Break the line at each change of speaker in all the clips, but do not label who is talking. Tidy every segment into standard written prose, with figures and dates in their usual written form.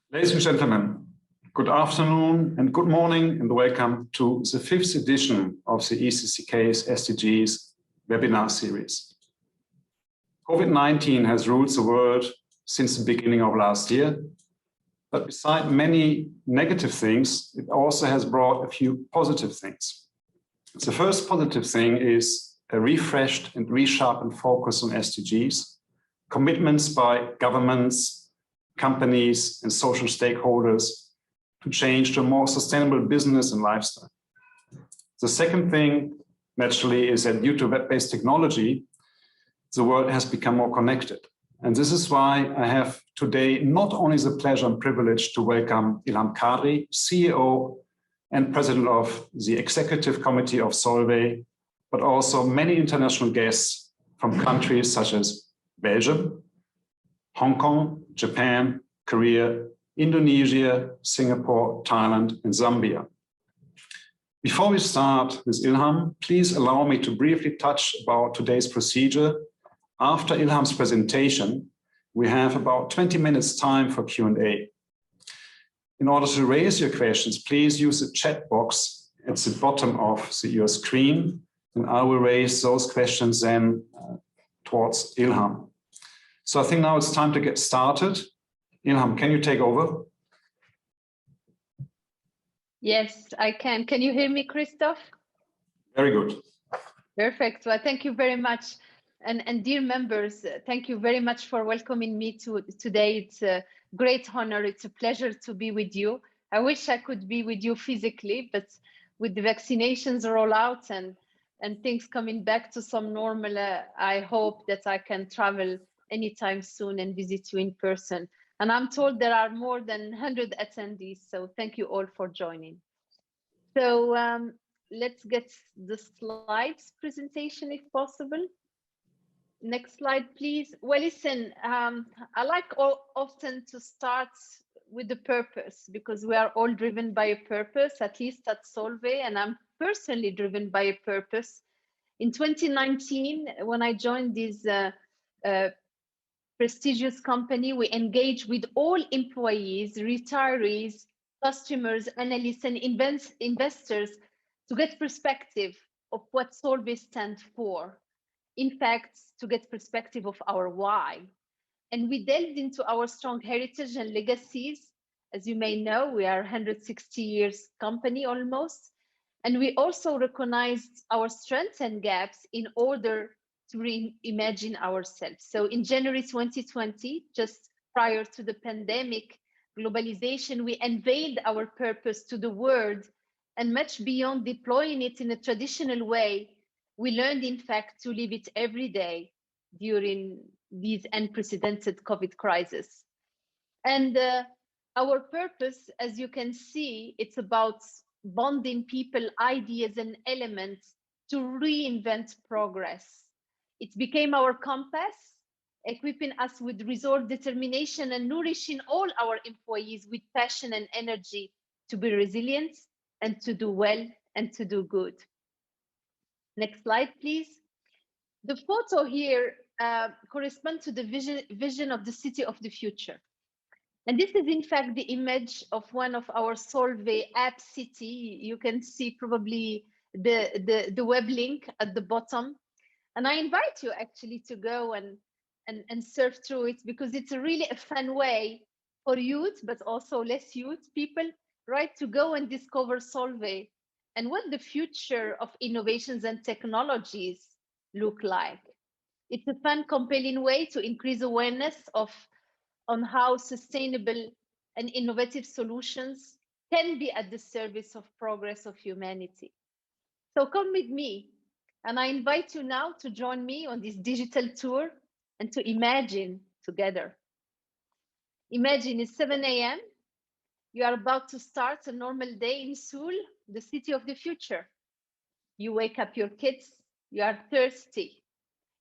Ladies and gentlemen, good afternoon and good morning and welcome to the 5th edition of the ECCK SDGs webinar series. COVID-19 has ruled the world since the beginning of last year, but beside many negative things, it also has brought a few positive things. The first positive thing is a refreshed and resharpened focus on SDGs, commitments by governments, companies and social stakeholders to change to a more sustainable business and lifestyle. The second thing, naturally, is that due to web-based technology, the world has become more connected. And this is why I have today not only the pleasure and privilege to welcome Ilham Kadri, CEO and President of the Executive Committee of Solvay, but also many international guests from countries such as Belgium, Hong Kong, Japan, Korea, Indonesia, Singapore, Thailand, and Zambia. Before we start with Ilham, please allow me to briefly touch about today's procedure. After Ilham's presentation, we have about 20 minutes time for Q&A. In order to raise your questions, please use the chat box at the bottom of your screen, and I will raise those questions then towards Ilham. So I think now it's time to get started. Ilham, can you take over?
Yes, I can. Can you hear me, Christoph?
Very good.
Perfect. Well, thank you very much. And dear members, thank you very much for welcoming me today. It's a great honor. It's a pleasure to be with you. I wish I could be with you physically, but with the vaccinations rollout and things coming back to some normal, I hope that I can travel anytime soon and visit you in person. And I'm told there are more than 100 attendees, so thank you all for joining. So let's get the slides presentation if possible. Next slide, please. Well, listen, I like often to start with the purpose, because we are all driven by a purpose, at least at Solvay, and I'm personally driven by a purpose. In 2019, when I joined this prestigious company, we engaged with all employees, retirees, customers, analysts, and investors to get perspective of what Solvay stands for. In fact, to get perspective of our why. And we delved into our strong heritage and legacies. As you may know, we are a 160 years company almost. And we also recognized our strengths and gaps in order to reimagine ourselves. So in January 2020, just prior to the pandemic globalization, we unveiled our purpose to the world, and much beyond deploying it in a traditional way, we learned, in fact, to live it every day during these unprecedented COVID crisis. And our purpose, as you can see, it's about bonding people, ideas, and elements to reinvent progress. It became our compass, equipping us with resolve, determination, and nourishing all our employees with passion and energy to be resilient and to do well and to do good. Next slide, please. The photo here corresponds to the vision of the city of the future. And this is, in fact, the image of one of our Solvay app city. You can see probably the web link at the bottom. And I invite you actually to go and surf through it, because it's really a fun way for youth, but also less youth people, right, to go and discover Solvay and what the future of innovations and technologies look like. It's a fun, compelling way to increase awareness on how sustainable and innovative solutions can be at the service of progress of humanity. So come with me, and I invite you now to join me on this digital tour and to imagine together. Imagine it's 7 a.m. You are about to start a normal day in Seoul, the city of the future. You wake up your kids, you are thirsty.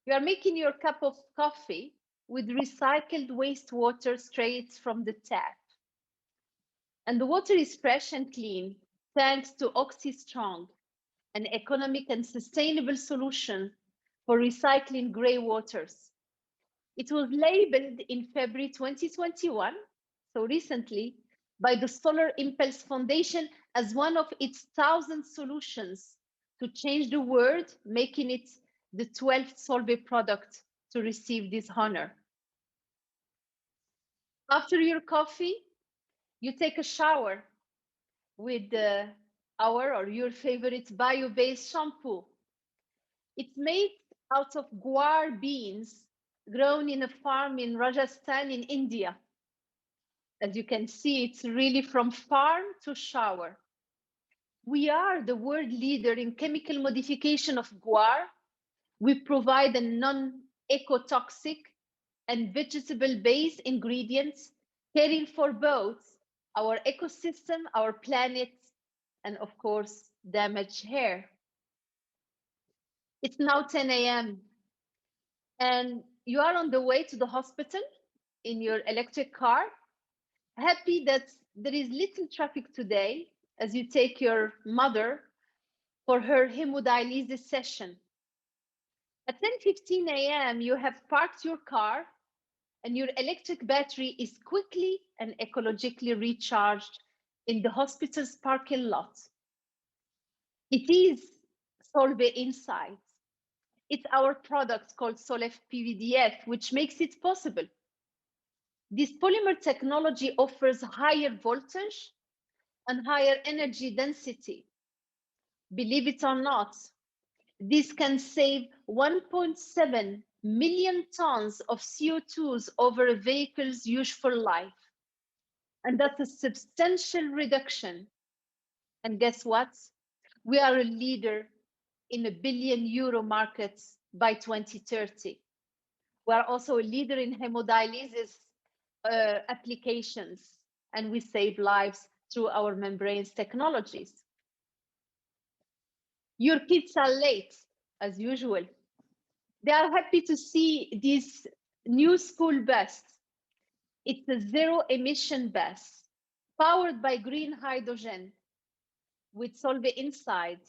You are making your cup of coffee with recycled wastewater straight from the tap. And the water is fresh and clean, thanks to OXYSTRONG, an economic and sustainable solution for recycling gray waters. It was labeled in February 2021, so recently by the Solar Impulse Foundation as one of its 1,000 solutions to change the world, making it the 12th Solvay product to receive this honor. After your coffee, you take a shower with our or your favorite bio-based shampoo. It's made out of guar beans grown in a farm in Rajasthan in India. As you can see, it's really from farm to shower. We are the world leader in chemical modification of guar. We provide a non-ecotoxic and vegetable-based ingredients, caring for both our ecosystem, our planet, and of course, damaged hair. It's now 10 a.m. and you are on the way to the hospital in your electric car, happy that there is little traffic today as you take your mother for her hemodialysis session. At 10:15 a.m., you have parked your car and your electric battery is quickly and ecologically recharged in the hospital's parking lot. It is Solvay Insight. It's our product called Solef PVDF, which makes it possible. This polymer technology offers higher voltage and higher energy density. Believe it or not, this can save 1.7 million tons of CO2s over a vehicle's useful life. And that's a substantial reduction. And guess what? We are a leader in a €1 billion markets by 2030. We are also a leader in hemodialysis applications, and we save lives through our membranes technologies. Your kids are late, as usual. They are happy to see this new school bus. It's a zero-emission bus, powered by green hydrogen with Solvay inside.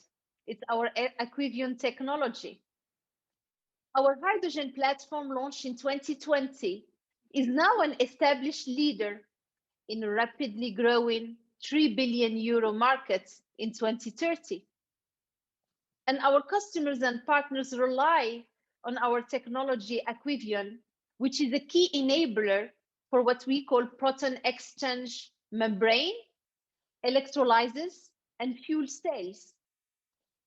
It's our Actizone technology. Our hydrogen platform launched in 2020 is now an established leader in a rapidly growing €3 billion market in 2030. And our customers and partners rely on our technology Actizone, which is a key enabler for what we call proton exchange membrane, electrolysis, and fuel cells.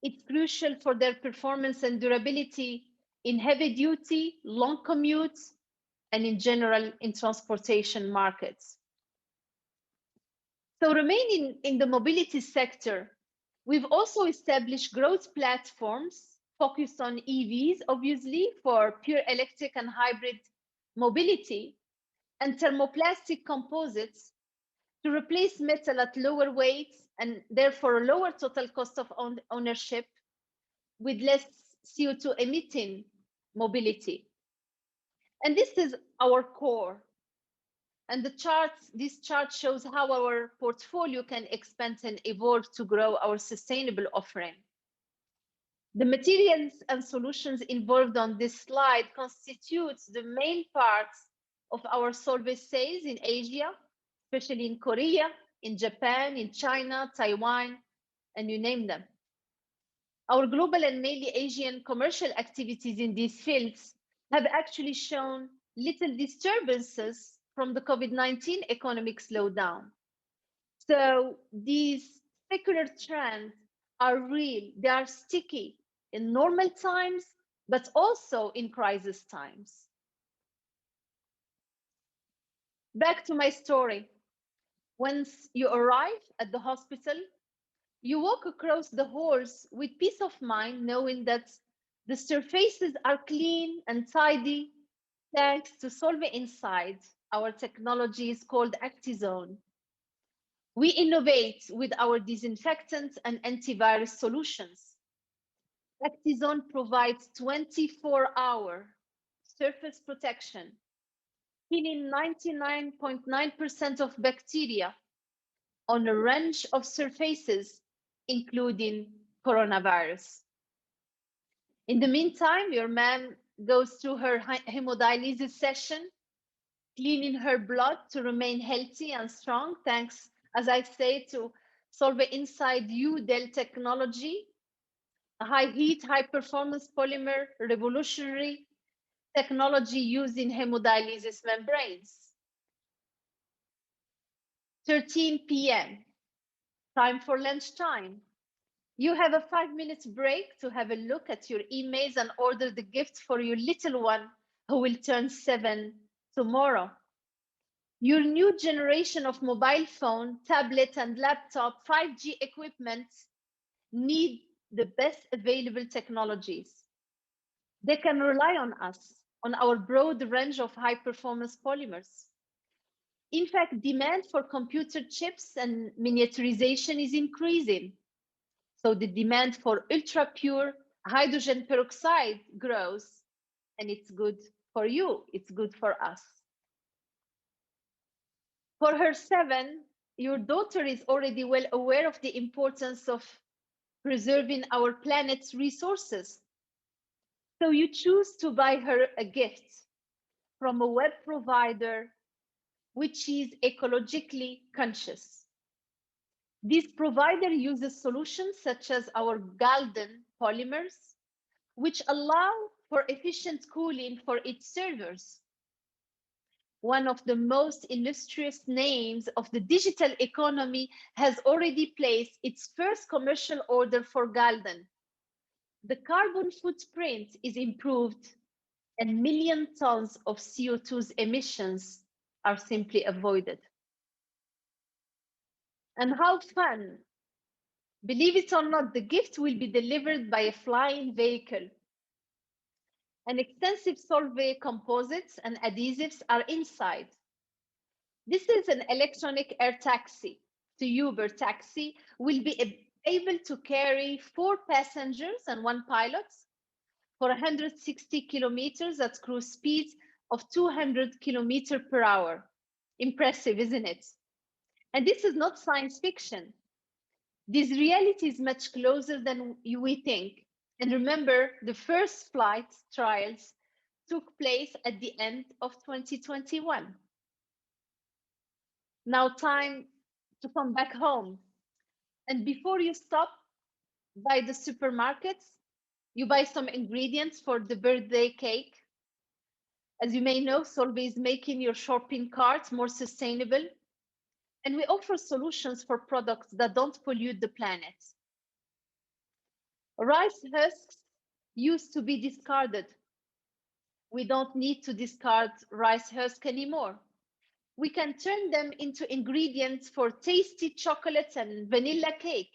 It's crucial for their performance and durability in heavy duty, long commutes, and in general in transportation markets. So remaining in the mobility sector, we've also established growth platforms focused on EVs, obviously, for pure electric and hybrid mobility, and thermoplastic composites to replace metal at lower weights and therefore a lower total cost of ownership with less CO2 emitting mobility. And this is our core. And this chart shows how our portfolio can expand and evolve to grow our sustainable offering. The materials and solutions involved on this slide constitutes the main parts of our Solvay sales in Asia, especially in Korea, in Japan, in China, Taiwan, and you name them. Our global and mainly Asian commercial activities in these fields have actually shown little disturbances from the COVID-19 economic slowdown. So these secular trends are real, they are sticky in normal times, but also in crisis times. Back to my story. Once you arrive at the hospital, you walk across the halls with peace of mind, knowing that the surfaces are clean and tidy, thanks to Solvay Inside. Our technology is called Actizone. We innovate with our disinfectant and antivirus solutions. Actizone provides 24-hour surface protection, killing 99.9% of bacteria on a range of surfaces, including coronavirus. In the meantime, your mom goes through her hemodialysis session, cleaning her blood to remain healthy and strong, thanks, as I say, to Solvay Inside You Dell technology, a high heat, high performance polymer, revolutionary technology used in hemodialysis membranes. 13 p.m., time for lunchtime. You have a 5-minute break to have a look at your emails and order the gift for your little one who will turn 7 tomorrow. Your new generation of mobile phone, tablet, and laptop 5G equipment need the best available technologies. They can rely on us, on our broad range of high-performance polymers. In fact, demand for computer chips and miniaturization is increasing. So the demand for ultra-pure hydrogen peroxide grows, and it's good for you, it's good for us. For her 7, your daughter is already well aware of the importance of preserving our planet's resources. So you choose to buy her a gift from a web provider which is ecologically conscious. This provider uses solutions such as our Galden polymers, which allow for efficient cooling for its servers. One of the most illustrious names of the digital economy has already placed its first commercial order for Galden. The carbon footprint is improved and million tons of CO2 emissions are simply avoided. And how fun! Believe it or not, the gift will be delivered by a flying vehicle. And extensive Solvay composites and adhesives are inside. This is an electronic air taxi. The Uber taxi will be able to carry 4 passengers and 1 pilot for 160 kilometers at cruise speeds of 200 kilometers per hour. Impressive, isn't it? And this is not science fiction. This reality is much closer than we think. And remember, the first flight trials took place at the end of 2021. Now time to come back home. And before you stop by the supermarkets, you buy some ingredients for the birthday cake. As you may know, Solvay is making your shopping cart more sustainable. And we offer solutions for products that don't pollute the planet. Rice husks used to be discarded. We don't need to discard rice husk anymore. We can turn them into ingredients for tasty chocolate and vanilla cake.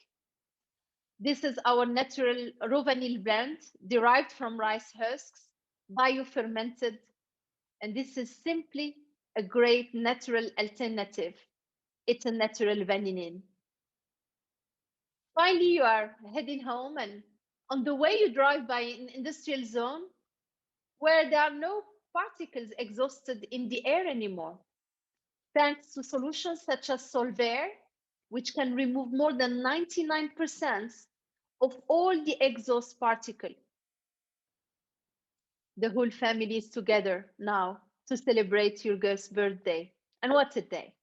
This is our natural raw vanilla blend derived from rice husks, biofermented, and this is simply a great natural alternative. It's a natural vanillin. Finally, you are heading home, and on the way you drive by an industrial zone where there are no particles exhausted in the air anymore, thanks to solutions such as Solvays, which can remove more than 99% of all the exhaust particles. The whole family is together now to celebrate your girl's birthday. And what a day.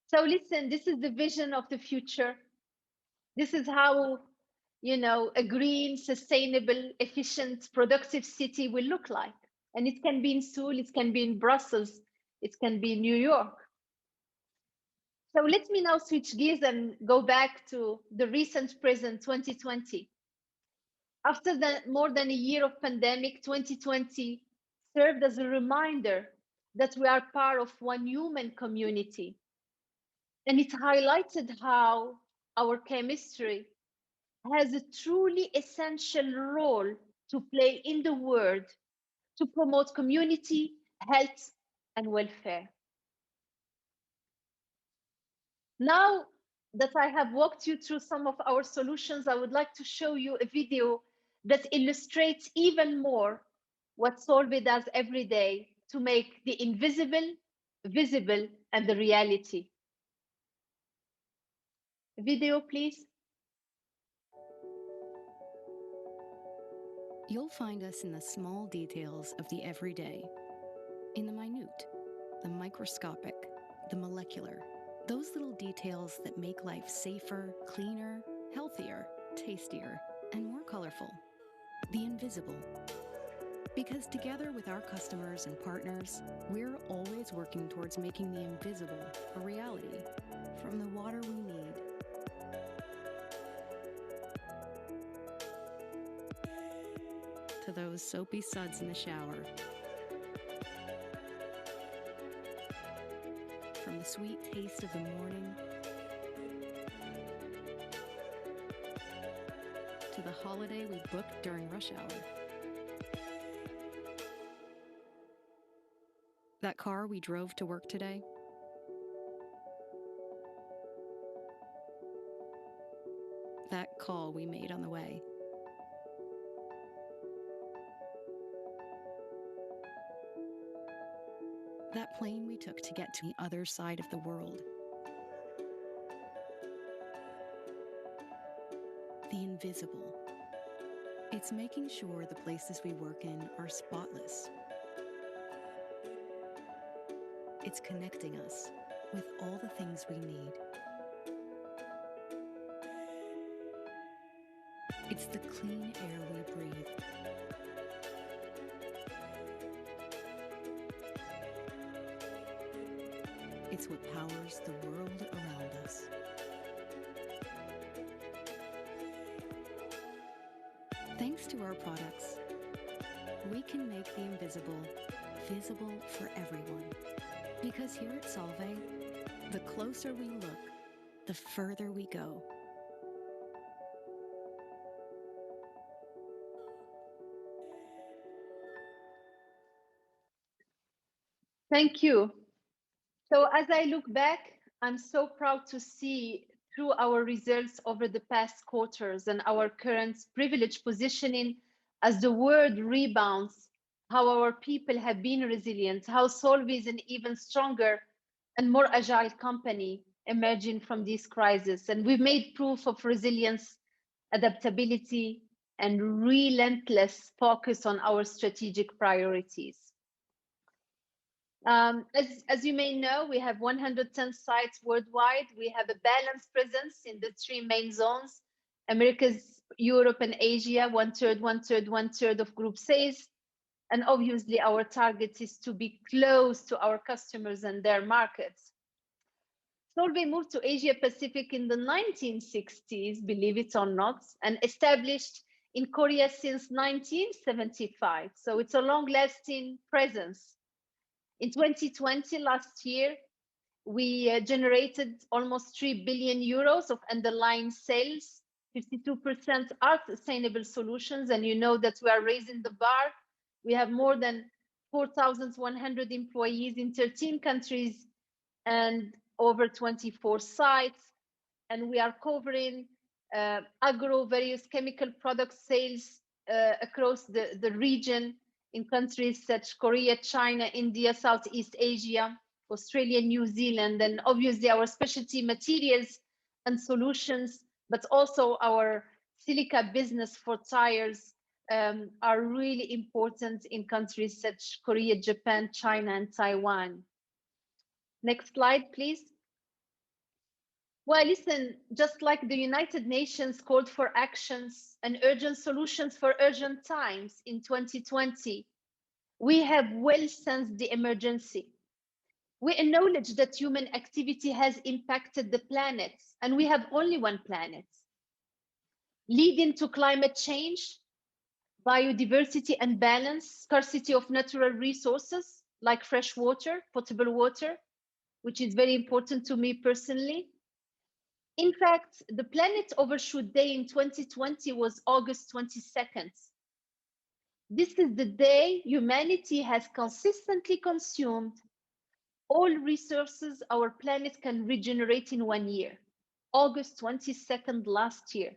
So listen, this is the vision of the future. This is how, a green, sustainable, efficient, productive city will look like. And it can be in Seoul, it can be in Brussels, it can be in New York. So let me now switch gears and go back to the recent present, 2020. After more than a year of pandemic, 2020 served as a reminder that we are part of one human community. And it highlighted how our chemistry has a truly essential role to play in the world to promote community, health, and welfare. Now that I have walked you through some of our solutions, I would like to show you a video that illustrates even more what Solvay does every day to make the invisible visible and the reality. Video, please.
You'll find us in the small details of the everyday, in the minute minute, the microscopic, the molecular, those little details that make life safer, cleaner, healthier, tastier, and more colorful. The invisible. Because together with our customers and partners, we're always working towards making the invisible a reality. From the water we need, to those soapy suds in the shower, from the sweet taste of the morning to the holiday we booked during rush hour. That car we drove to work today, that call we made on the way. That plane we took to get to the other side of the world. The invisible. It's making sure the places we work in are spotless. It's connecting us with all the things we need. It's the clean air we breathe. It's what powers the world around us. Thanks to our products, we can make the invisible visible for everyone. Because here at Solvay, the closer we look, the further we go.
Thank you. So as I look back, I'm so proud to see through our results over the past quarters and our current privileged positioning as the world rebounds, how our people have been resilient, how Solvay is an even stronger and more agile company emerging from this crisis. And we've made proof of resilience, adaptability, and relentless focus on our strategic priorities. As you may know, we have 110 sites worldwide. We have a balanced presence in the three main zones: Americas, Europe, and Asia, one-third of group sales. And obviously, our target is to be close to our customers and their markets. Solvay moved to Asia Pacific in the 1960s, believe it or not, and established in Korea since 1975. So it's a long-lasting presence. In 2020, last year, we generated almost 3 billion euros of underlying sales. 52% are sustainable solutions, and you know that we are raising the bar. We have more than 4,100 employees in 13 countries and over 24 sites, and we are covering agro, various chemical product sales across the region, in countries such as Korea, China, India, Southeast Asia, Australia, New Zealand, and obviously our specialty materials and solutions, but also our Silica business for tires are really important in countries such as Korea, Japan, China, and Taiwan. Next slide, please. Well, listen, just like the United Nations called for actions and urgent solutions for urgent times in 2020, we have well sensed the emergency. We acknowledge that human activity has impacted the planet, and we have only one planet, leading to climate change, biodiversity and balance, scarcity of natural resources like fresh water, potable water, which is very important to me personally. In fact, the Planet Overshoot Day in 2020 was August 22nd. This is the day humanity has consistently consumed all resources our planet can regenerate in 1 year. August 22nd last year.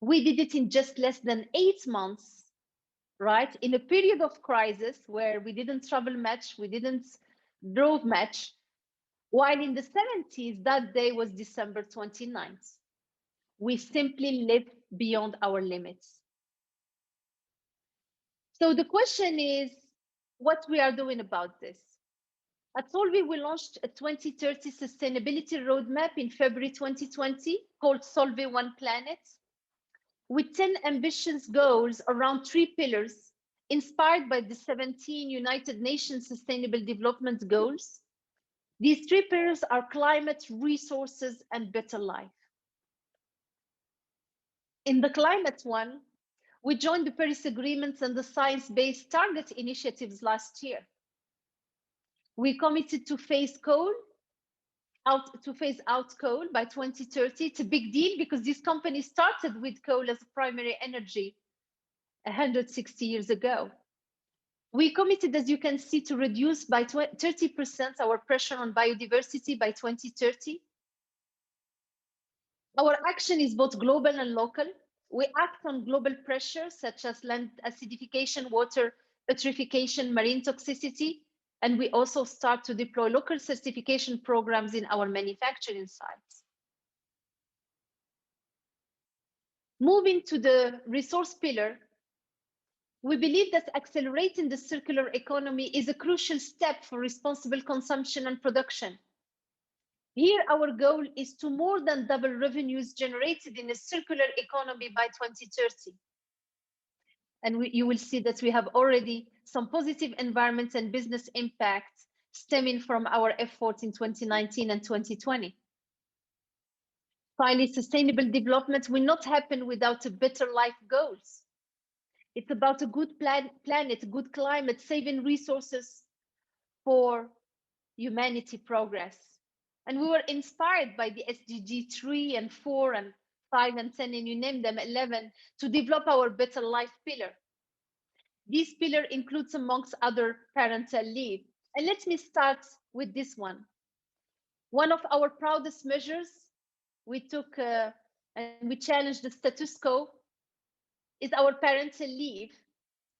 We did it in just less than 8 months, right? In a period of crisis where we didn't travel much, we didn't drove much. While in the 70s, that day was December 29th. We simply lived beyond our limits. So the question is what we are doing about this. At Solvay, we launched a 2030 sustainability roadmap in February 2020 called Solvay One Planet, with 10 ambitious goals around 3 pillars inspired by the 17 United Nations Sustainable Development Goals. These 3 pillars are climate, resources, and better life. In the climate one, we joined the Paris Agreements and the Science-Based Target initiatives last year. We committed to phase out coal by 2030. It's a big deal because this company started with coal as primary energy 160 years ago. We committed, as you can see, to reduce by 30% our pressure on biodiversity by 2030. Our action is both global and local. We act on global pressures such as land acidification, water eutrophication, marine toxicity, and we also start to deploy local certification programs in our manufacturing sites. Moving to the resource pillar, we believe that accelerating the circular economy is a crucial step for responsible consumption and production. Here, our goal is to more than double revenues generated in a circular economy by 2030. And you will see that we have already some positive environment and business impacts stemming from our efforts in 2019 and 2020. Finally, sustainable development will not happen without a better life goals. It's about a good planet, good climate, saving resources for humanity progress. And we were inspired by the SDG 3 and 4 and 5 and 10, and you name them 11, to develop our better life pillar. This pillar includes, amongst other, parental leave. And let me start with this one. One of our proudest measures we took and we challenged the status quo is our parental leave.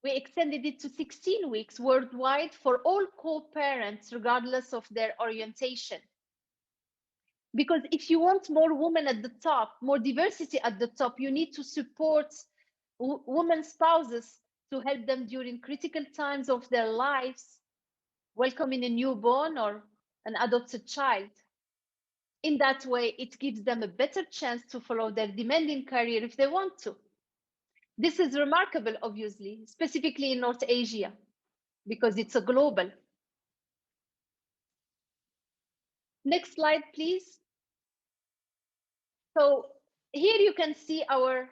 We extended it to 16 weeks worldwide for all co-parents, regardless of their orientation. Because if you want more women at the top, more diversity at the top, you need to support women spouses to help them during critical times of their lives, welcoming a newborn or an adopted child. In that way, it gives them a better chance to follow their demanding career if they want to. This is remarkable, obviously, specifically in North Asia, because it's a global. Next slide, please. So here you can see our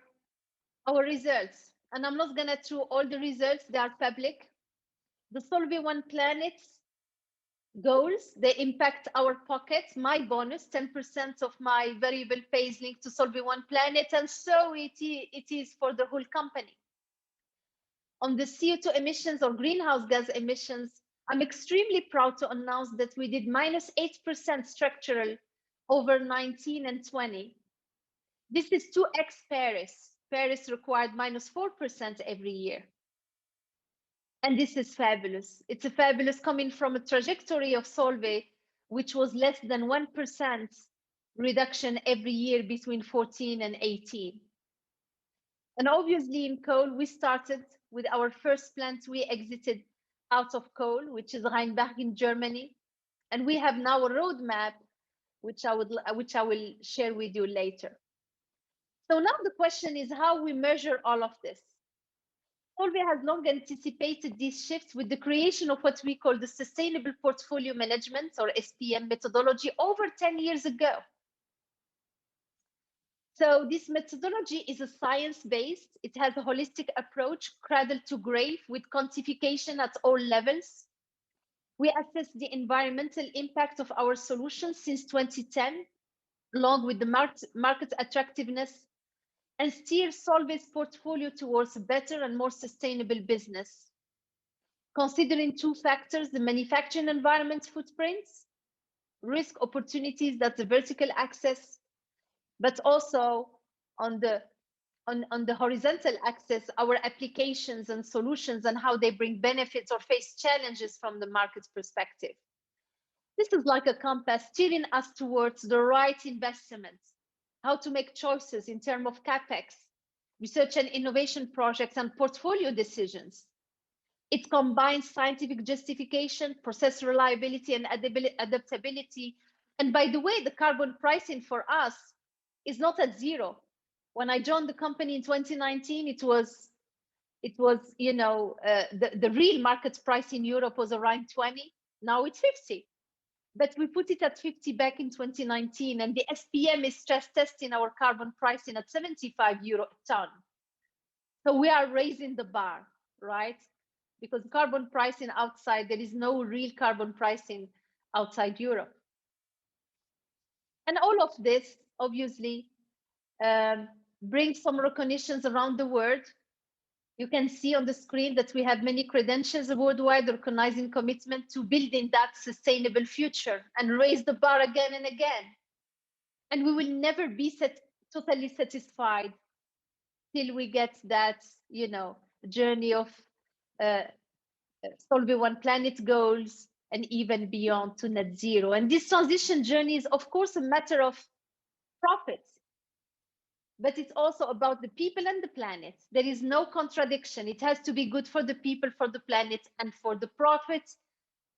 results. And I'm not going to through all the results, they are public. The Solvay One Planet goals, they impact our pockets. My bonus, 10% of my variable pay is linked to Solvay One Planet, and so it is for the whole company. On the CO2 emissions or greenhouse gas emissions, I'm extremely proud to announce that we did -8% structural over 19 and 20. This is 2x Paris. Paris required -4% every year. And this is fabulous. It's a fabulous coming from a trajectory of Solvay, which was less than 1% reduction every year between 14 and 18. And obviously in coal, we started with our first plant. We exited out of coal, which is Rheinberg in Germany. And we have now a roadmap, which I will share with you later. So now the question is how we measure all of this. Solvay has long anticipated these shifts with the creation of what we call the Sustainable Portfolio Management, or SPM methodology, over 10 years ago. So this methodology is a science-based. It has a holistic approach, cradle to grave, with quantification at all levels. We assess the environmental impact of our solutions since 2010, along with the market attractiveness, and steer Solvay's portfolio towards a better and more sustainable business. Considering 2 factors, the manufacturing environment footprints, risk opportunities, that's the vertical axis, but also on the horizontal axis, our applications and solutions and how they bring benefits or face challenges from the market perspective. This is like a compass steering us towards the right investments, how to make choices in terms of CapEx, research and innovation projects, and portfolio decisions. It combines scientific justification, process reliability, and adaptability. And by the way, the carbon pricing for us is not at zero. When I joined the company in 2019, it was the real market price in Europe was around 20. Now it's 50. But we put it at 50 back in 2019, and the SPM is stress testing our carbon pricing at 75 euro a ton. So we are raising the bar, right? Because carbon pricing outside, there is no real carbon pricing outside Europe. And all of this, obviously, brings some recognitions around the world. You can see on the screen that we have many credentials worldwide recognizing commitment to building that sustainable future and raise the bar again and again. And we will never be totally satisfied till we get that, journey of Solvay One Planet goals and even beyond to net zero. And this transition journey is, of course, a matter of profits, but it's also about the people and the planet. There is no contradiction. It has to be good for the people, for the planet, and for the profits.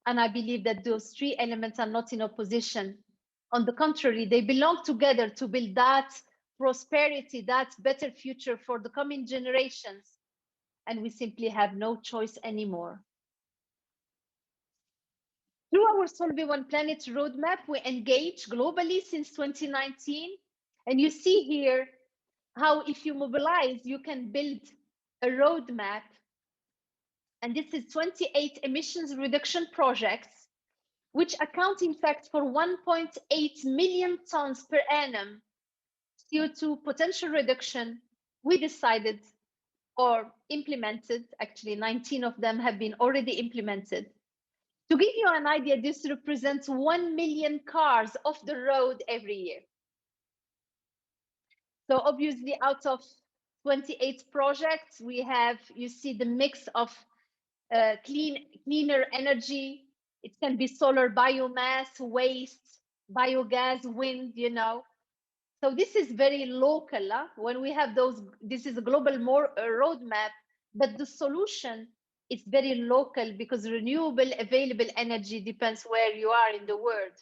And I believe that those three elements are not in opposition. On the contrary, they belong together to build that prosperity, that better future for the coming generations. And we simply have no choice anymore. Through our Solvay One Planet roadmap, we engage globally since 2019. And you see here how if you mobilize, you can build a roadmap. And this is 28 emissions reduction projects, which account in fact for 1.8 million tons per annum CO2 potential reduction. We decided or implemented, actually 19 of them have been already implemented. To give you an idea, this represents 1 million cars off the road every year. So obviously out of 28 projects, we have, you see the mix of cleaner energy. It can be solar, biomass, waste, biogas, wind, So this is very local. When we have those, this is a global roadmap, but the solution is very local because renewable available energy depends where you are in the world.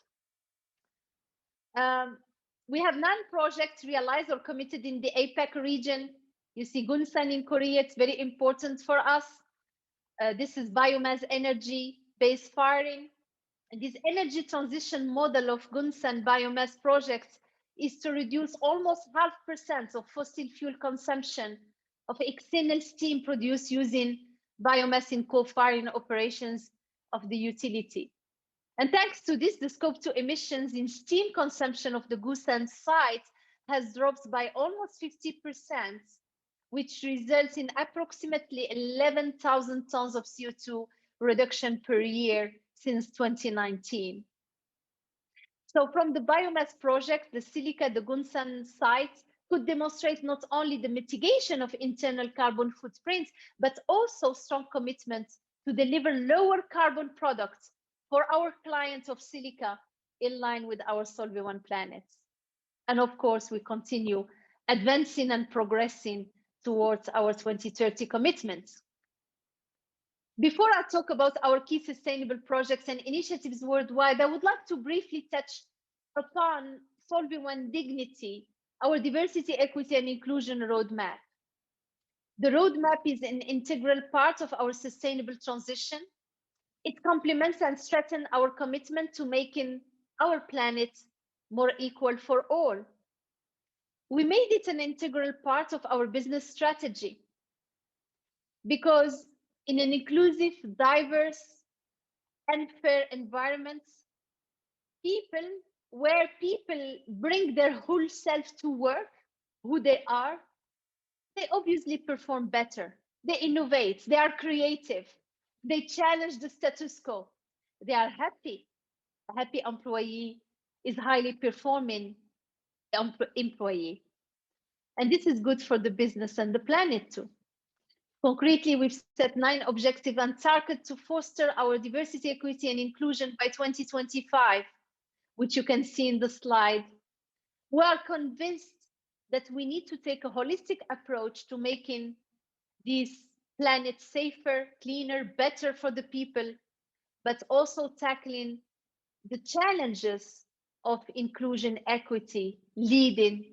We have 9 projects realized or committed in the APAC region. You see Gunsan in Korea, it's very important for us. This is biomass energy-based firing. And this energy transition model of Gunsan biomass projects is to reduce almost 0.5% of fossil fuel consumption of external steam produced using biomass in co-firing operations of the utility. And thanks to this, the scope 2 emissions in steam consumption of the Gunsan site has dropped by almost 50%, which results in approximately 11,000 tons of CO2 reduction per year since 2019. So from the biomass project, the Silica, the Gunsan site could demonstrate not only the mitigation of internal carbon footprints, but also strong commitment to deliver lower carbon products for our clients of Silica in line with our Solvay One Planet. And of course, we continue advancing and progressing towards our 2030 commitments. Before I talk about our key sustainable projects and initiatives worldwide, I would like to briefly touch upon Solvay One Dignity, our diversity, equity, and inclusion roadmap. The roadmap is an integral part of our sustainable transition. It complements and strengthens our commitment to making our planet more equal for all. We made it an integral part of our business strategy because in an inclusive, diverse, and fair environment, where people bring their whole self to work, who they are, they obviously perform better. They innovate, they are creative, they challenge the status quo, they are happy. A happy employee is highly performing employee. And this is good for the business and the planet too. Concretely, we've set 9 objectives and targets to foster our diversity, equity, and inclusion by 2025, which you can see in the slide. We are convinced that we need to take a holistic approach to making these planet safer, cleaner, better for the people, but also tackling the challenges of inclusion, equity, leading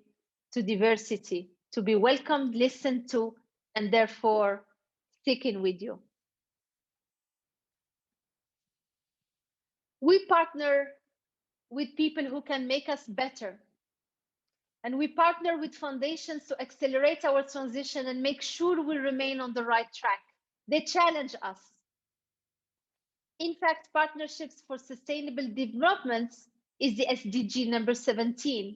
to diversity, to be welcomed, listened to, and therefore sticking with you. We partner with people who can make us better. And we partner with foundations to accelerate our transition and make sure we remain on the right track. They challenge us. In fact, Partnerships for Sustainable Development is the SDG number 17.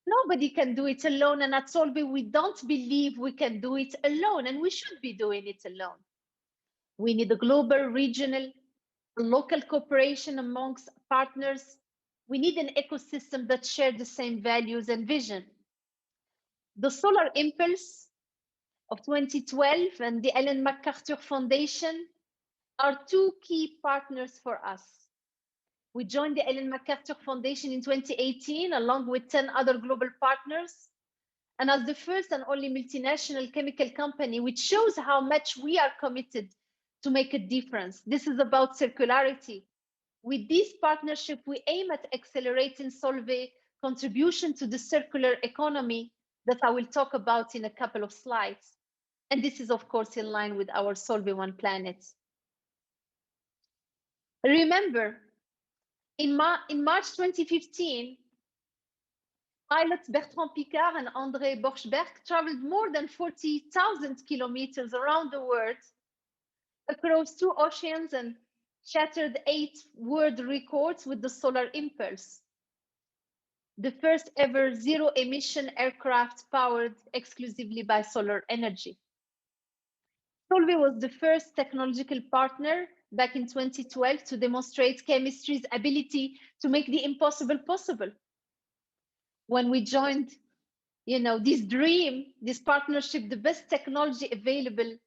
Nobody can do it alone, and at Solvay, we don't believe we can do it alone, and we should be doing it alone. We need a global, regional, local cooperation amongst partners. We need an ecosystem that shares the same values and vision. The Solar Impulse of 2012 and the Ellen MacArthur Foundation are two key partners for us. We joined the Ellen MacArthur Foundation in 2018, along with 10 other global partners. And as the first and only multinational chemical company, which shows how much we are committed to make a difference. This is about circularity. With this partnership, we aim at accelerating Solvay's contribution to the circular economy that I will talk about in a couple of slides. And this is, of course, in line with our Solvay One Planet. Remember, in March 2015, pilots Bertrand Piccard and André Borschberg traveled more than 40,000 kilometers around the world, across 2 oceans, and shattered 8 world records with the Solar Impulse, the first ever zero-emission aircraft powered exclusively by solar energy. Solvay was the first technological partner back in 2012 to demonstrate chemistry's ability to make the impossible possible. When we joined, this dream, this partnership, the best technology available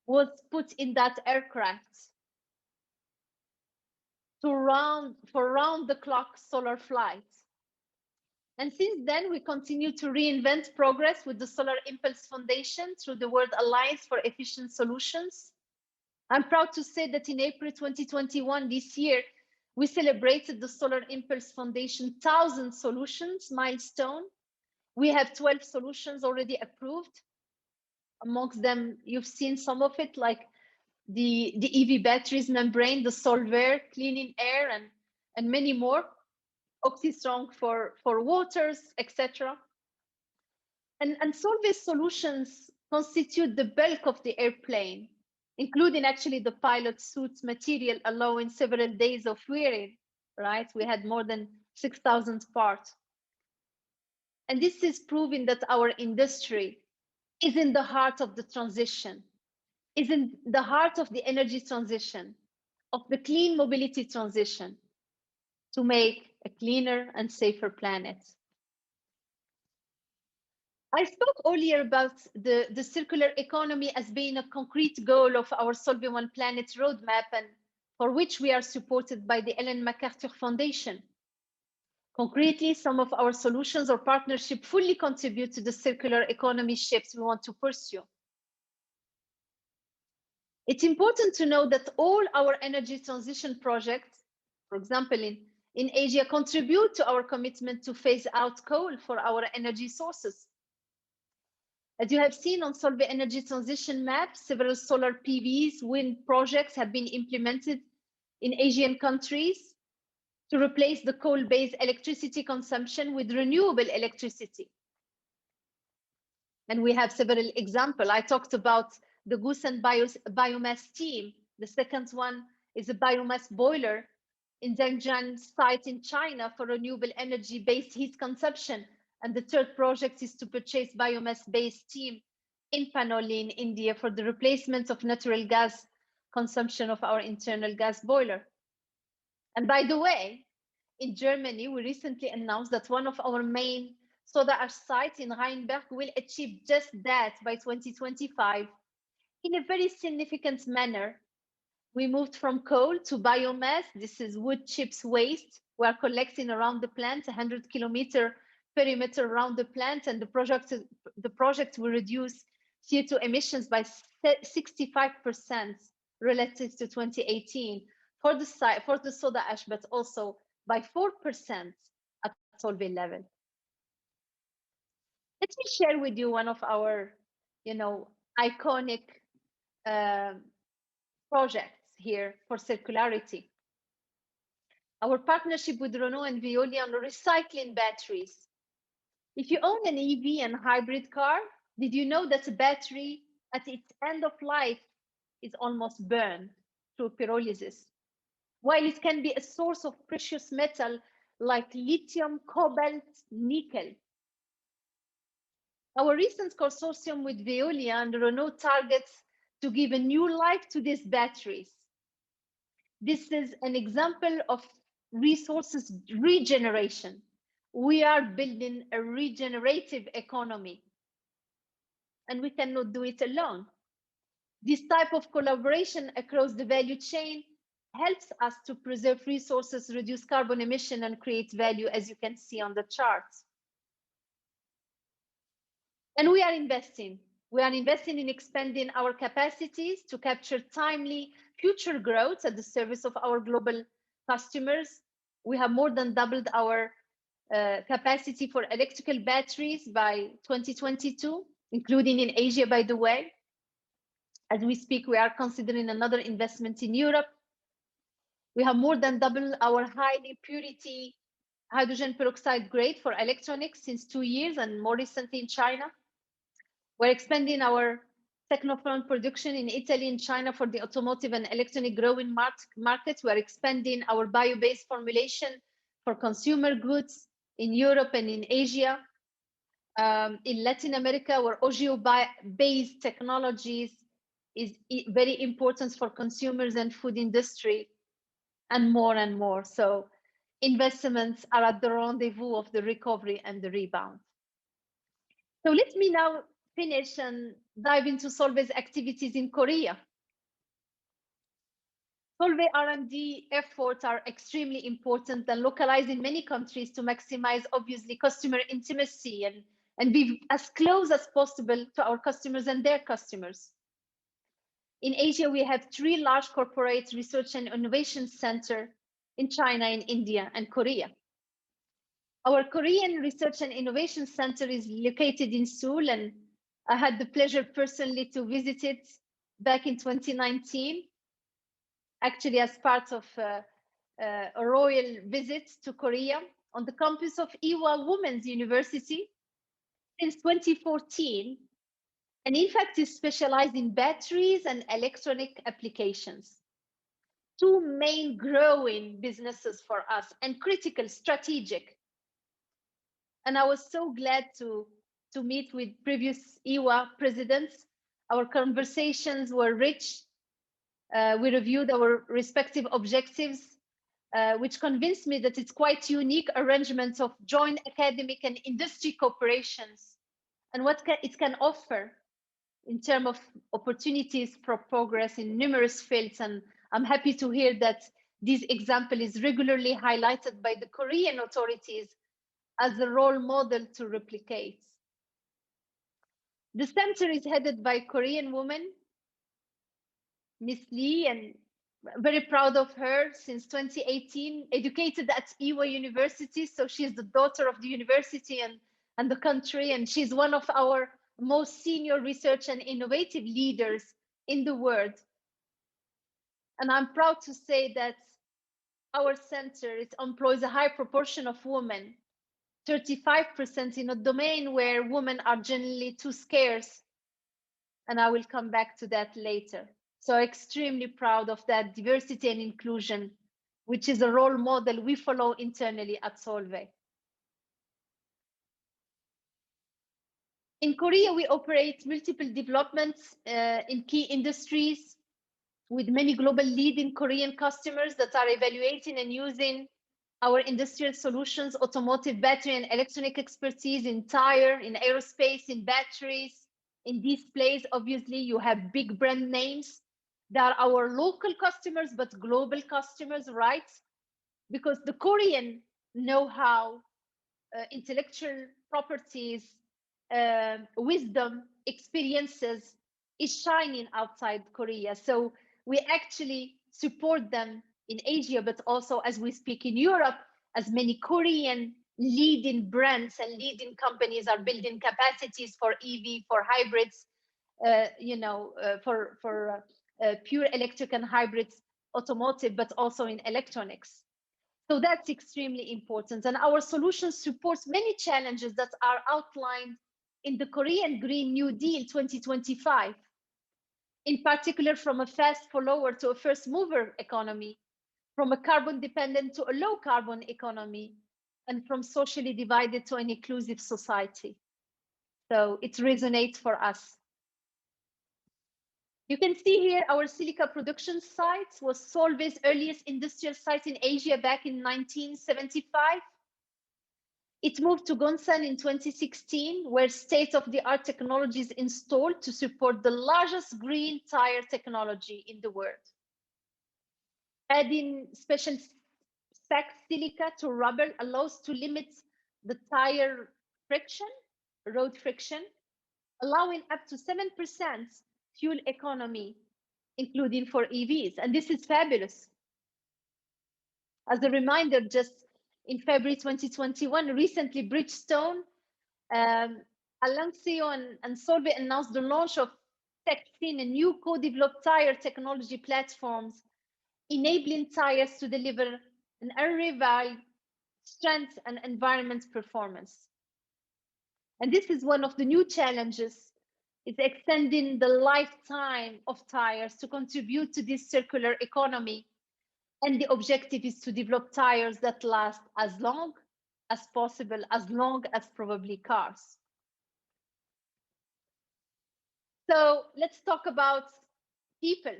was put in that aircraft for round-the-clock solar flights. And since then, we continue to reinvent progress with the Solar Impulse Foundation through the World Alliance for Efficient Solutions. I'm proud to say that in April 2021, this year, we celebrated the Solar Impulse Foundation 1,000 solutions milestone. We have 12 solutions already approved. Amongst them, you've seen some of it, like the EV batteries membrane, the Solvays, cleaning air, and many more. OXYSTRONG for waters, etc. And Solvay solutions constitute the bulk of the airplane, including actually the pilot suit material allowing several days of wearing, right? We had more than 6,000 parts. And this is proving that our industry is in the heart of the transition, is in the heart of the energy transition, of the clean mobility transition, to make a cleaner and safer planet. I spoke earlier about the circular economy as being a concrete goal of our Solvay One Planet roadmap, and for which we are supported by the Ellen MacArthur Foundation. Concretely, some of our solutions or partnership fully contribute to the circular economy shifts we want to pursue. It's important to know that all our energy transition projects, for example, in Asia, contribute to our commitment to phase out coal for our energy sources. As you have seen on Solvay Energy Transition Map, several solar PVs, wind projects have been implemented in Asian countries to replace the coal-based electricity consumption with renewable electricity. And we have several examples. I talked about the goose and biomass steam. The second one is a biomass boiler in Zhangjiang site in China for renewable energy-based heat consumption. And the third project is to purchase biomass-based steam in Panoli in India for the replacement of natural gas consumption of our internal gas boiler. And by the way, in Germany, we recently announced that one of our main soda ash sites in Rheinberg will achieve just that by 2025 in a very significant manner. We moved from coal to biomass. This is wood chips waste. We are collecting around the plant, 100-kilometer perimeter around the plant, and the project will reduce CO2 emissions by 65% relative to 2018 for the soda ash, but also by 4% at Solvay level. Let me share with you one of our, iconic projects here for circularity. Our partnership with Renault and Veolia on recycling batteries. If you own an EV and hybrid car, did you know that a battery at its end of life is almost burned through pyrolysis? While it can be a source of precious metal like lithium, cobalt, nickel. Our recent consortium with Veolia and Renault targets to give a new life to these batteries. This is an example of resources regeneration. We are building a regenerative economy, and we cannot do it alone. This type of collaboration across the value chain helps us to preserve resources, reduce carbon emission, and create value, as you can see on the chart. And we are investing. We are investing in expanding our capacities to capture timely future growth at the service of our global customers. We have more than doubled our capacity for electrical batteries by 2022, including in Asia, by the way. As we speak, we are considering another investment in Europe. We have more than doubled our high purity hydrogen peroxide grade for electronics since 2 years, and more recently in China. We're expanding our technophenol production in Italy and China for the automotive and electronic growing markets. We're expanding our bio-based formulation for consumer goods in Europe and in Asia. In Latin America, where OGO-based technologies is very important for consumers and food industry, and more and more. So investments are at the rendezvous of the recovery and the rebound. So let me now finish and dive into Solvay's activities in Korea. Solvay R&D efforts are extremely important and localized in many countries to maximize, obviously, customer intimacy and be as close as possible to our customers and their customers. In Asia, we have 3 large corporate research and innovation centers in China, in India, and Korea. Our Korean Research and Innovation Center is located in Seoul, and I had the pleasure personally to visit it back in 2019, actually as part of a royal visit to Korea on the campus of Ewha Women's University since 2014. And in fact, is specialized in batteries and electronic applications. 2 main growing businesses for us and critical, strategic. And I was so glad to meet with previous Ewha presidents. Our conversations were rich. We reviewed our respective objectives, which convinced me that it's quite unique arrangements of joint academic and industry cooperations and what it can offer in terms of opportunities for progress in numerous fields. And I'm happy to hear that this example is regularly highlighted by the Korean authorities as a role model to replicate. The center is headed by a Korean woman, Miss Lee, and very proud of her. Since 2018, educated at Ewha University, so she's the daughter of the university and the country, and she's one of our most senior research and innovative leaders in the world. And I'm proud to say that our center employs a high proportion of women, 35% in a domain where women are generally too scarce. And I will come back to that later. So extremely proud of that diversity and inclusion, which is a role model we follow internally at Solvay. In Korea, we operate multiple developments in key industries with many global leading Korean customers that are evaluating and using our industrial solutions, automotive, battery, and electronic expertise in tire, in aerospace, in batteries, in displays. Obviously, you have big brand names that are our local customers, but global customers, right? Because the Korean know-how, intellectual properties, wisdom experiences is shining outside Korea. So we actually support them in Asia, but also as we speak in Europe, as many Korean leading brands and leading companies are building capacities for EV, for hybrids, for pure electric and hybrids automotive, but also in electronics. So that's extremely important. And our solution supports many challenges that are outlined in the Korean Green New Deal 2025, in particular from a fast follower to a first mover economy, from a carbon dependent to a low carbon economy, and from socially divided to an inclusive society. So it resonates for us. You can see here our silica production site was Solvay's earliest industrial site in Asia back in 1975. It moved to Huntsman in 2016, where state-of-the-art technology is installed to support the largest green tire technology in the world. Adding special stacked silica to rubber allows to limit the tire friction, road friction, allowing up to 7% fuel economy, including for EVs. And this is fabulous. As a reminder, just in February 2021, recently Bridgestone, Actizone and Solvay announced the launch of TechSyn, a new co-developed tire technology platforms, enabling tires to deliver an unrivaled strength and environment performance. And this is one of the new challenges, is extending the lifetime of tires to contribute to this circular economy. And the objective is to develop tires that last as long as possible, as long as probably cars. So let's talk about people.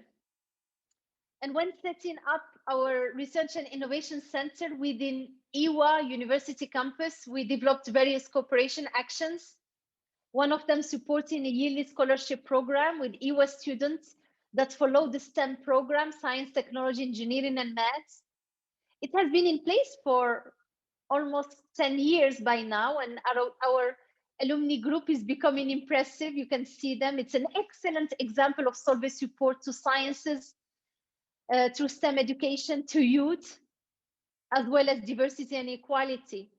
And when setting up our Research and Innovation Center within EWA University campus, we developed various cooperation actions. One of them supporting a yearly scholarship program with EWA students that follow the STEM program, science, technology, engineering, and maths. It has been in place for almost 10 years by now, and our alumni group is becoming impressive. You can see them. It's an excellent example of Solvay support to sciences, through STEM education to youth, as well as diversity and equality.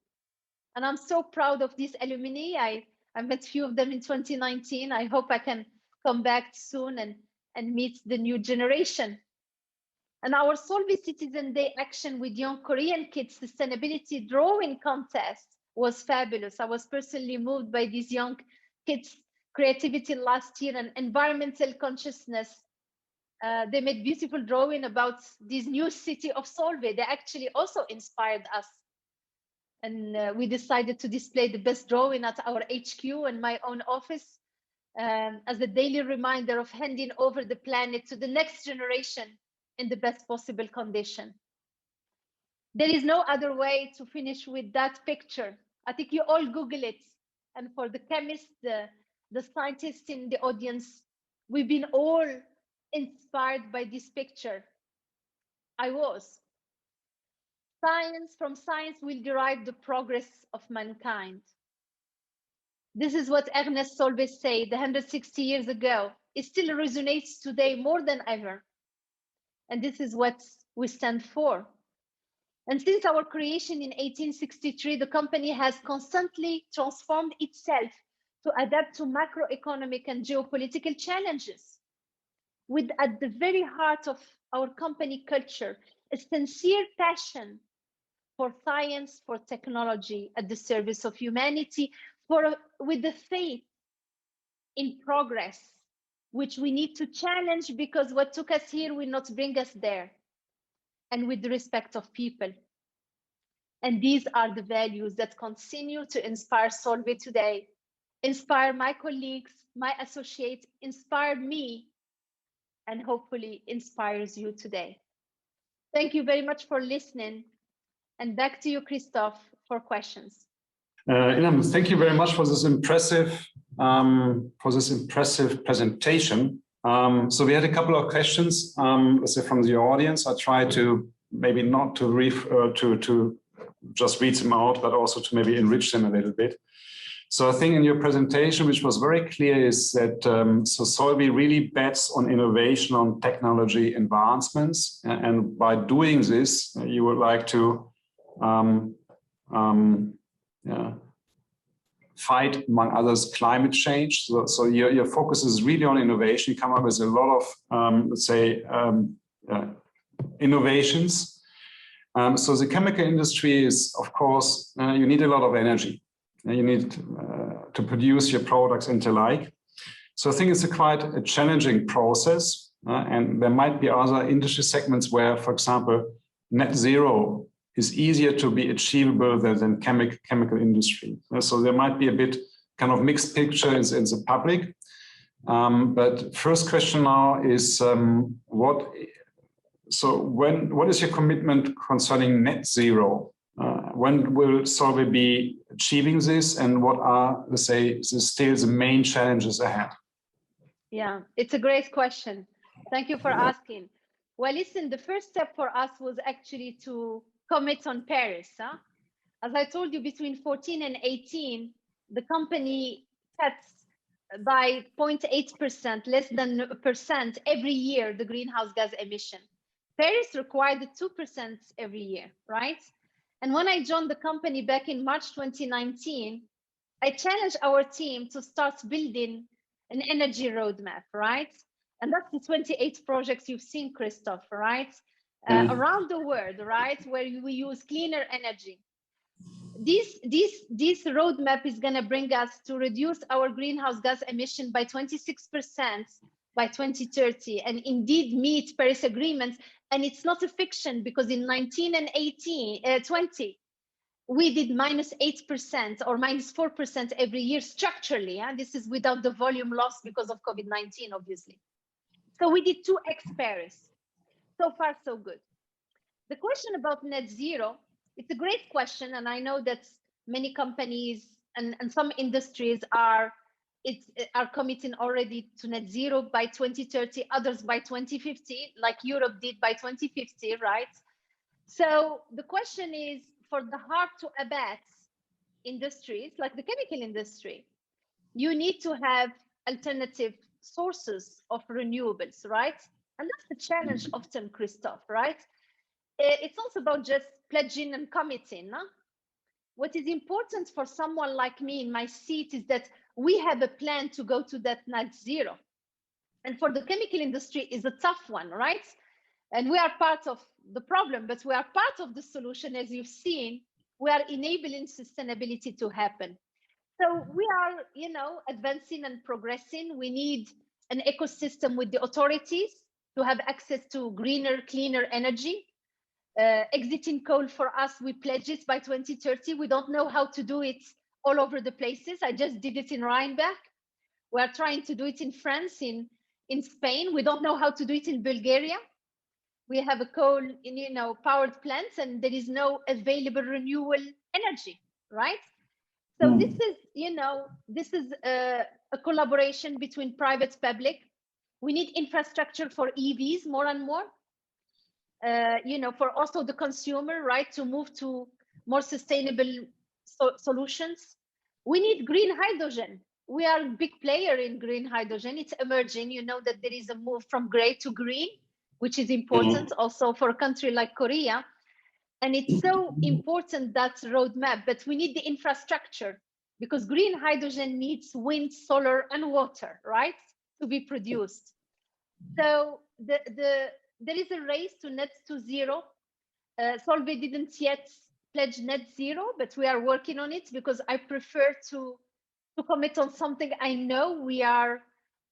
And I'm so proud of these alumni. I met a few of them in 2019. I hope I can come back soon and meet the new generation. And our Solvay Citizen Day action with young Korean kids sustainability drawing contest was fabulous. I was personally moved by these young kids' creativity last year and environmental consciousness. They made beautiful drawing about this new city of Solvay. They actually also inspired us. And we decided to display the best drawing at our HQ and my own office as a daily reminder of handing over the planet to the next generation in the best possible condition. There is no other way to finish with that picture. I think you all Google it. And for the chemists, the scientists in the audience, we've been all inspired by this picture. I was. From science will derive the progress of mankind. This is what Ernest Solvay said 160 years ago. It still resonates today more than ever. And this is what we stand for. And since our creation in 1863, the company has constantly transformed itself to adapt to macroeconomic and geopolitical challenges. With at the very heart of our company culture, a sincere passion for science, for technology at the service of humanity, with the faith in progress, which we need to challenge because what took us here will not bring us there, and with the respect of people. And these are the values that continue to inspire Solvay today, inspire my colleagues, my associates, inspired me, and hopefully inspires you today. Thank you very much for listening. And back to you, Christophe, for questions.
Ilham, thank you very much for this impressive presentation. So we had a couple of questions, let's say from the audience. I try to maybe not to just read them out, but also to maybe enrich them a little bit. So I think in your presentation, which was very clear, is that so Solvay really bets on innovation, on technology advancements, and by doing this, you would like to fight, among others, climate change. So your focus is really on innovation. You come up with a lot of, let's say, innovations. So the chemical industry is, of course, you need a lot of energy. You need to produce your products and the like. So I think it's quite a challenging process. And there might be other industry segments where, for example, net zero is easier to be achievable than chemical industry. So there might be a bit kind of mixed picture in the public. But first question now is what is your commitment concerning net zero? When will Solvay be achieving this, and what are, let's say, still the main challenges ahead?
Yeah, it's a great question. Thank you for asking. Well, listen, the first step for us was actually to commit on Paris. As I told you, between 14 and 18, the company cuts by 0.8%, less than a percent every year, the greenhouse gas emission. Paris required 2% every year, right? And when I joined the company back in March 2019, I challenged our team to start building an energy roadmap, right? And that's the 28 projects you've seen, Christoph, right? Around the world, right? Where we use cleaner energy. This roadmap is going to bring us to reduce our greenhouse gas emission by 26% by 2030, and indeed meet Paris agreements. And it's not a fiction, because in 19 and 20, we did -8% or -4% every year structurally. This is without the volume loss because of COVID-19, obviously. So we did 2x Paris. So far, so good. The question about net zero, it's a great question. And I know that many companies and some industries are committing already to net zero by 2030, others by 2050, like Europe did by 2050, right? So the question is, for the hard to abate industries, like the chemical industry, you need to have alternative sources of renewables, right? And that's the challenge often, Christoph, right? It's also about just pledging and committing. What is important for someone like me in my seat is that we have a plan to go to that net zero. And for the chemical industry is a tough one, right? And we are part of the problem, but we are part of the solution. As you've seen, we are enabling sustainability to happen. So we are, advancing and progressing. We need an ecosystem with the authorities to have access to greener, cleaner energy. Exiting coal for us, we pledge it by 2030. We don't know how to do it all over the places. I just did it in Rheinberg. We are trying to do it in France, in Spain. We don't know how to do it in Bulgaria. We have a coal, powered plants, and there is no available renewable energy, right? So this is a collaboration between private, public. We need infrastructure for EVs more and more. For also the consumer, right, to move to more sustainable solutions. We need green hydrogen. We are a big player in green hydrogen. It's emerging. You know that there is a move from gray to green, which is important also for a country like Korea. And it's so important, that roadmap, but we need the infrastructure, because green hydrogen needs wind, solar, and water, right, to be produced. So there is a race to net to zero. Solvay didn't yet pledge net zero, but we are working on it, because I prefer to commit on something I know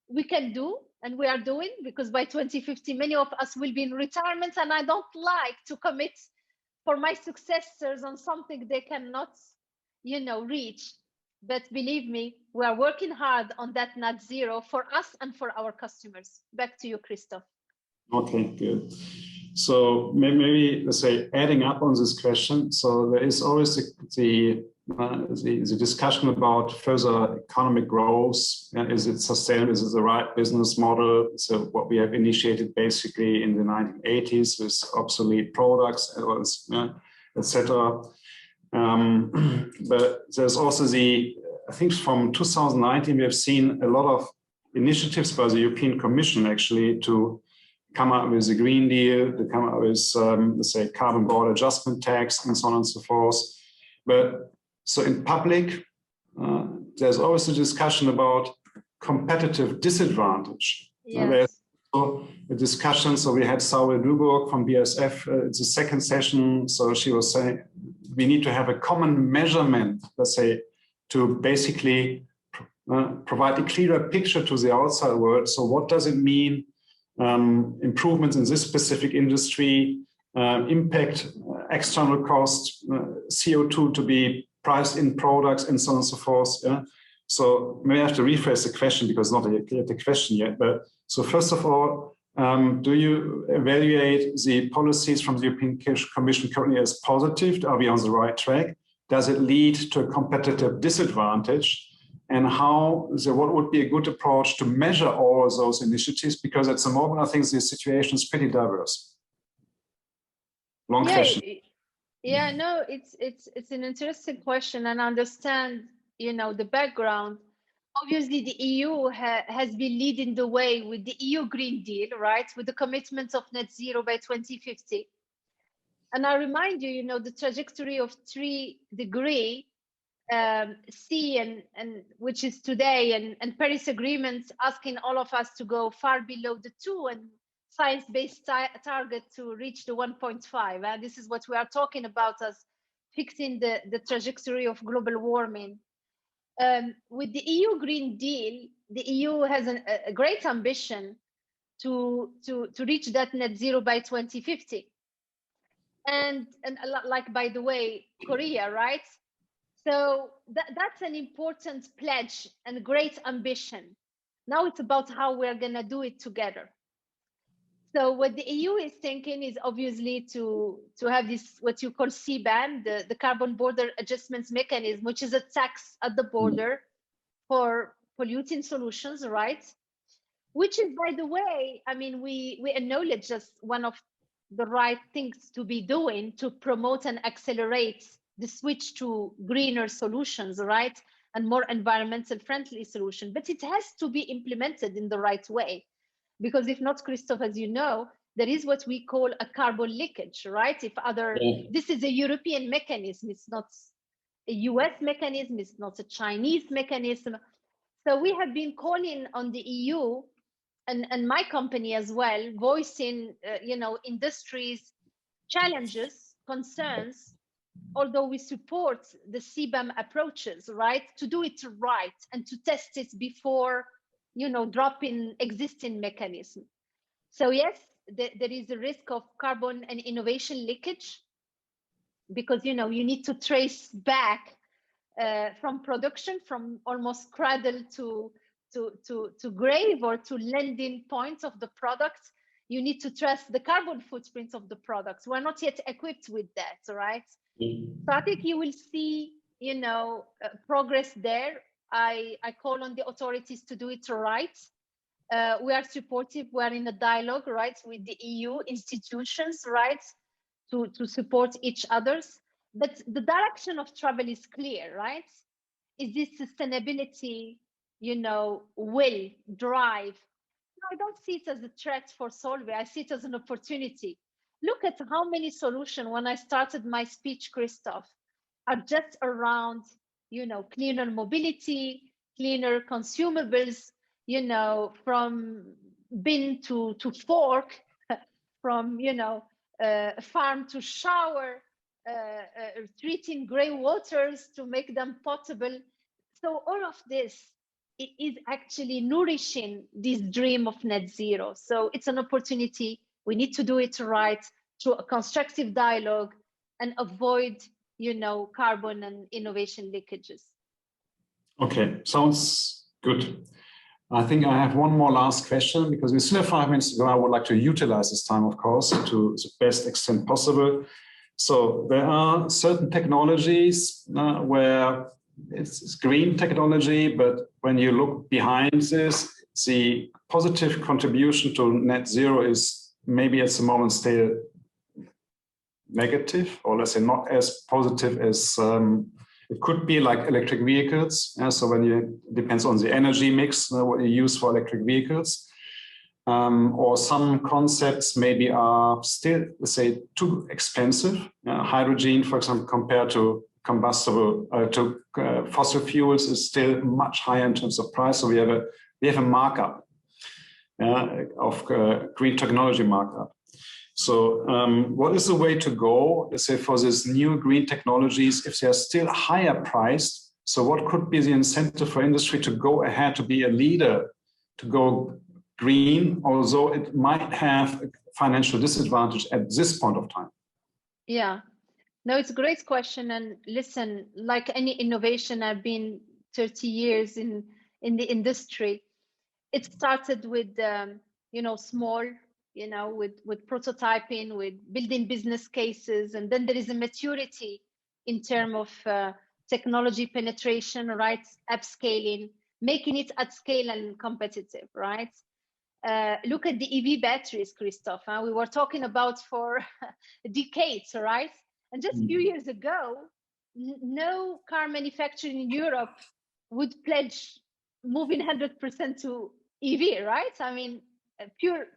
we can do, and we are doing, because by 2050, many of us will be in retirement, and I don't like to commit for my successors on something they cannot, reach. But believe me, we are working hard on that net zero for us and for our customers. Back to you, Christoph.
Okay, good. So maybe let's say, adding up on this question. So there is always the discussion about further economic growth. Is it sustainable? Is it the right business model? So what we have initiated basically in the 1980s with obsolete products, etc. But there's also the I think from 2019, we have seen a lot of initiatives by the European Commission actually to come up with a Green Deal, to come up with, let's say, carbon border adjustment tax and so on and so forth. But so in public, there's always a discussion about competitive disadvantage.
Yes.
So a discussion, so we had Saul Dubourg from BASF, it's the second session, so she was saying we need to have a common measurement, let's say, to basically provide a clearer picture to the outside world. So what does it mean, improvements in this specific industry, impact, external costs, CO2 to be priced in products and so on and so forth. Yeah? So maybe I have to rephrase the question because it's not the question yet. But so first of all, do you evaluate the policies from the European Commission currently as positive? Are we on the right track? Does it lead to a competitive disadvantage? And what would be a good approach to measure all of those initiatives? Because at the moment, I think the situation is pretty diverse. Long question.
Yeah, no, it's an interesting question, and I understand, the background. Obviously, the EU has been leading the way with the EU Green Deal, right? With the commitment of net zero by 2050. And I remind you, the trajectory of 3 degree C and which is today, and Paris Agreement asking all of us to go far below the 2, and science-based target to reach the 1.5. And this is what we are talking about as fixing the trajectory of global warming. With the EU Green Deal, the EU has a great ambition to reach that net zero by 2050. And like, by the way, Korea, right? So that's an important pledge and great ambition. Now it's about how we're going to do it together. So what the EU is thinking is obviously to have this, what you call CBAM, the Carbon Border Adjustments Mechanism, which is a tax at the border for polluting solutions, right? Which is, by the way, I mean, we acknowledge as one of the right things to be doing to promote and accelerate the switch to greener solutions, right? And more environmental friendly solution, but it has to be implemented in the right way. Because if not, Christoph, as you know, there is what we call a carbon leakage, right? This is a European mechanism, it's not a US mechanism, it's not a Chinese mechanism. So we have been calling on the EU and my company as well, voicing, industries' challenges, concerns, although we support the CBAM approaches, right? To do it right and to test it before dropping existing mechanism. So yes, there is a risk of carbon and innovation leakage because, you need to trace back from production, from almost cradle to grave or to landing point of the product. You need to trace the carbon footprint of the products. We're not yet equipped with that, right? So I think you will see, progress there. I call on the authorities to do it right. We are supportive. We are in a dialogue, right, with the EU institutions, right, to support each other's. But the direction of travel is clear, right? Is this sustainability, will drive? I don't see it as a threat for Solvay. I see it as an opportunity. Look at how many solutions, when I started my speech, Christoph, are just around cleaner mobility, cleaner consumables, from bin to fork, from, farm to shower, treating gray waters to make them potable. So all of this is actually nourishing this dream of net zero. So it's an opportunity. We need to do it right through a constructive dialogue and avoid carbon and innovation leakages.
Okay, sounds good. I think I have one more last question because we still have 5 minutes to go. I would like to utilize this time, of course, to the best extent possible. So there are certain technologies where it's green technology, but when you look behind this, the positive contribution to net zero is maybe at the moment still negative, or let's say not as positive as It could be like electric vehicles. So when you depends on the energy mix, what you use for electric vehicles. Or some concepts maybe are still, let's say, too expensive. Hydrogen, for example, compared to combustible fossil fuels is still much higher in terms of price. So we have a markup of green technology markup. So what is the way to go, let's say, for these new green technologies if they are still higher priced? So what could be the incentive for industry to go ahead, to be a leader, to go green, although it might have a financial disadvantage at this point of time?
Yeah, no, it's a great question. And listen, like any innovation, I've been 30 years in the industry. It started with, small, with prototyping, with building business cases. And then there is a maturity in terms of technology penetration, right? Upscaling, making it at scale and competitive, right? Look at the EV batteries, Christoph. We were talking about for decades, right? And just a few years ago, no car manufacturer in Europe would pledge moving 100% to EV, right? I mean, pure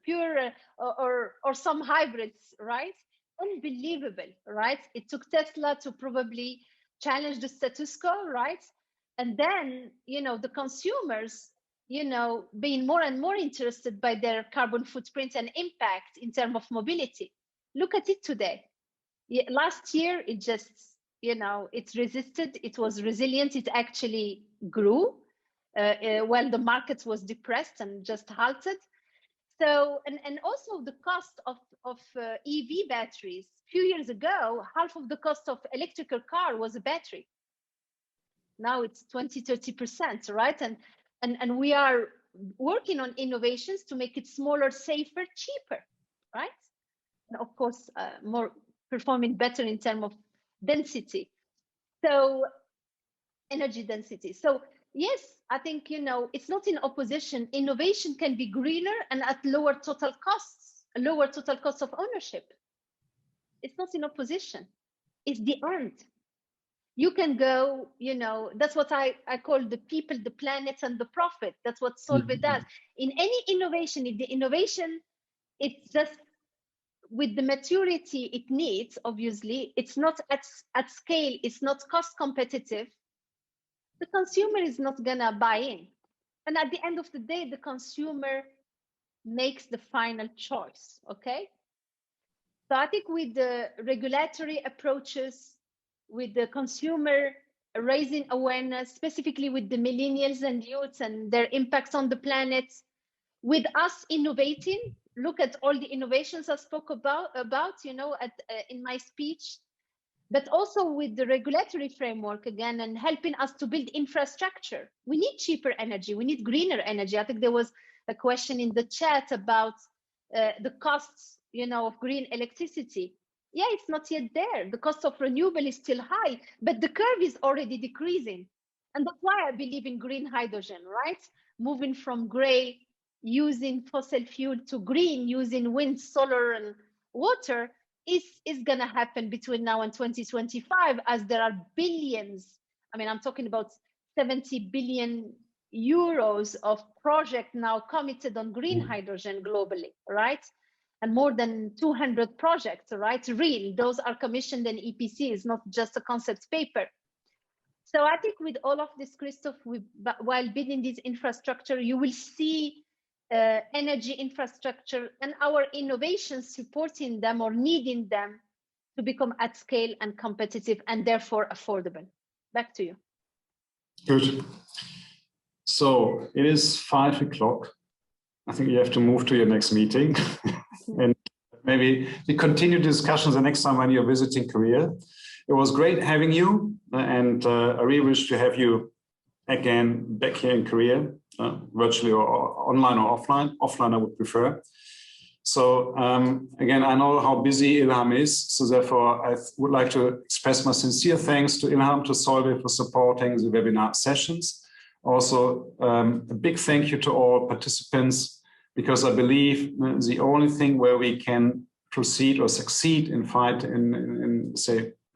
or some hybrids, right? Unbelievable, right? It took Tesla to probably challenge the status quo, right? And then, the consumers, being more and more interested by their carbon footprint and impact in terms of mobility. Look at it today. Last year, it just, it resisted, it was resilient, it actually grew while the market was depressed and just halted. So, and also the cost of EV batteries. A few years ago, half of the cost of electrical car was a battery. Now it's 20-30%, right? And we are working on innovations to make it smaller, safer, cheaper, right? And of course, more performing better in terms of density. So energy density. So yes, I think, it's not in opposition. Innovation can be greener and at lower total costs, a lower total cost of ownership. It's not in opposition. It's the end. You can go, that's what I call the people, the planet, and the profit. That's what Solvay does. In any innovation, if the innovation, it's just with the maturity it needs, obviously, it's not at scale, it's not cost competitive, the consumer is not gonna buy in. And at the end of the day, the consumer makes the final choice, okay? So I think with the regulatory approaches, with the consumer raising awareness, specifically with the millennials and youths and their impacts on the planet, with us innovating, look at all the innovations I spoke about in my speech, but also with the regulatory framework again and helping us to build infrastructure. We need cheaper energy, we need greener energy. I think there was a question in the chat about the costs, of green electricity. Yeah, it's not yet there. The cost of renewable is still high, but the curve is already decreasing. And that's why I believe in green hydrogen, right? Moving from gray, using fossil fuel, to green, using wind, solar, and water is going to happen between now and 2025, as there are billions. I mean, I'm talking about 70 billion euros of project now committed on green hydrogen globally, right? And more than 200 projects, right? Real, those are commissioned in EPC, is not just a concept paper. So I think with all of this, Christoph, while building this infrastructure, you will see energy infrastructure and our innovations supporting them or needing them to become at scale and competitive and therefore affordable. Back to you.
Good. So it is 5 o'clock. I think you have to move to your next meeting. And maybe we continue discussions the next time when you're visiting Korea. It was great having you, and I really wish to have you again back here in Korea, virtually or online or offline. Offline I would prefer. So again, I know how busy Ilham is, so therefore I would like to express my sincere thanks to Ilham, to Solvay for supporting the webinar sessions. Also, a big thank you to all participants, because I believe the only thing where we can proceed or succeed in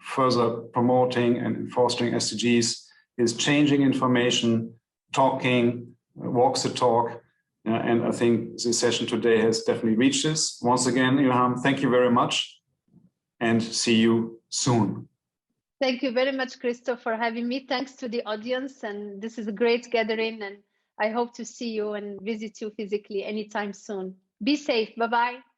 further promoting and fostering SDGs is changing information, talking, walks the talk. And I think this session today has definitely reached this. Once again, Ilham, thank you very much and see you soon.
Thank you very much, Christoph, for having me. Thanks to the audience. And this is a great gathering. And I hope to see you and visit you physically anytime soon. Be safe. Bye-bye.